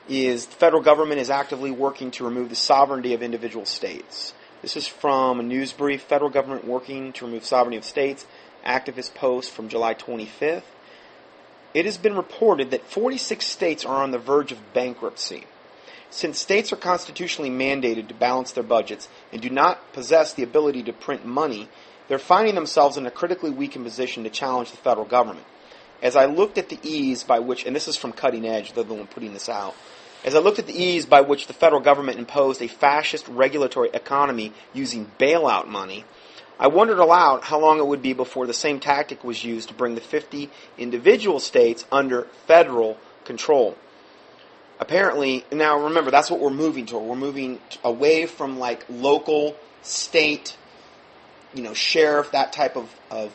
is the federal government is actively working to remove the sovereignty of individual states. This is from a news brief, Federal Government Working to Remove Sovereignty of States, activist post from July 25th. It has been reported that 46 states are on the verge of bankruptcy. Since states are constitutionally mandated to balance their budgets and do not possess the ability to print money, they're finding themselves in a critically weakened position to challenge the federal government. As I looked at the ease by which, and this is from Cutting Edge, they're the one putting this out, as I looked at the ease by which the federal government imposed a fascist regulatory economy using bailout money, I wondered aloud how long it would be before the same tactic was used to bring the 50 individual states under federal control. Apparently, now remember, that's what we're moving toward. We're moving away from like local, state, sheriff, that type of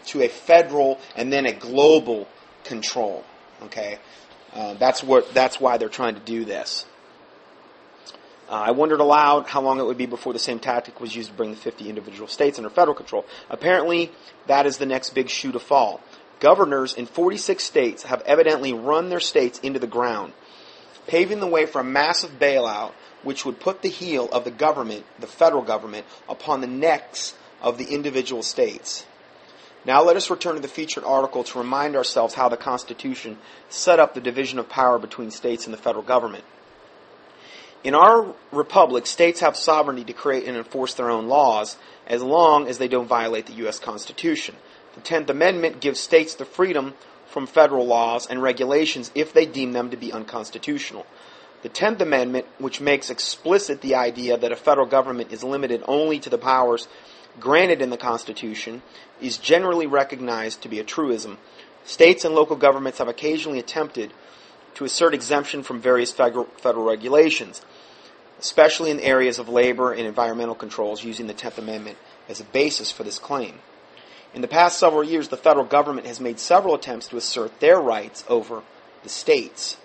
to a federal and then a global control. Okay, that's why they're trying to do this. I wondered aloud how long it would be before the same tactic was used to bring the 50 individual states under federal control. Apparently, that is the next big shoe to fall. Governors in 46 states have evidently run their states into the ground, paving the way for a massive bailout which would put the heel of the government, the federal government, upon the necks of the individual states. Now let us return to the featured article to remind ourselves how the Constitution set up the division of power between states and the federal government. In our republic, states have sovereignty to create and enforce their own laws as long as they don't violate the U.S. Constitution. The 10th Amendment gives states the freedom from federal laws and regulations if they deem them to be unconstitutional. The 10th Amendment, which makes explicit the idea that a federal government is limited only to the powers granted in the Constitution, is generally recognized to be a truism. States and local governments have occasionally attempted to assert exemption from various federal regulations, especially in areas of labor and environmental controls, using the 10th Amendment as a basis for this claim. In the past several years, the federal government has made several attempts to assert their rights over the states.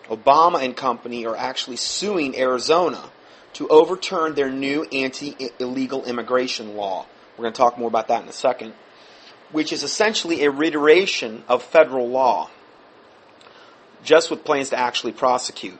Obama and company are actually suing Arizona to overturn their new anti-illegal immigration law. We're going to talk more about that in a second, which is essentially a reiteration of federal law, just with plans to actually prosecute.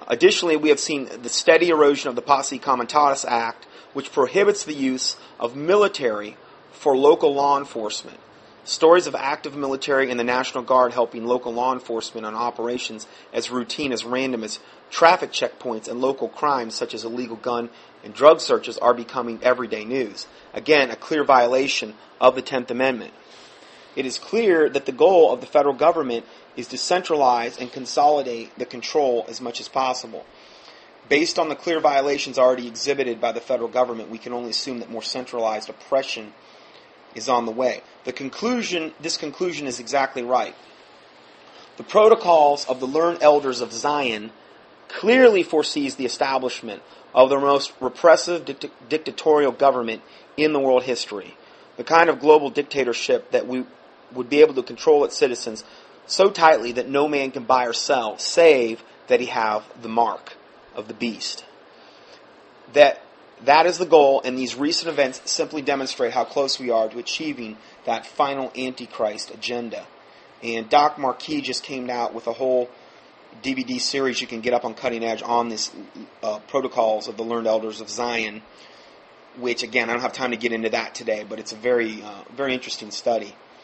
Additionally, we have seen the steady erosion of the Posse Comitatus Act, which prohibits the use of military for local law enforcement. Stories of active military and the National Guard helping local law enforcement on operations as routine as random as traffic checkpoints and local crimes such as illegal gun and drug searches are becoming everyday news. Again, a clear violation of the 10th Amendment. It is clear that the goal of the federal government is to centralize and consolidate the control as much as possible. Based on the clear violations already exhibited by the federal government, we can only assume that more centralized oppression is on the way. This conclusion is exactly right. The Protocols of the Learned Elders of Zion clearly foresees the establishment of the most repressive dictatorial government in the world history, the kind of global dictatorship that we would be able to control its citizens so tightly that no man can buy or sell, save that he have the mark of the beast. That is the goal, and these recent events simply demonstrate how close we are to achieving that final Antichrist agenda. And Doc Marquis just came out with a whole DVD series you can get up on Cutting Edge on this Protocols of the Learned Elders of Zion, which, again, I don't have time to get into that today, but it's a very, very interesting study.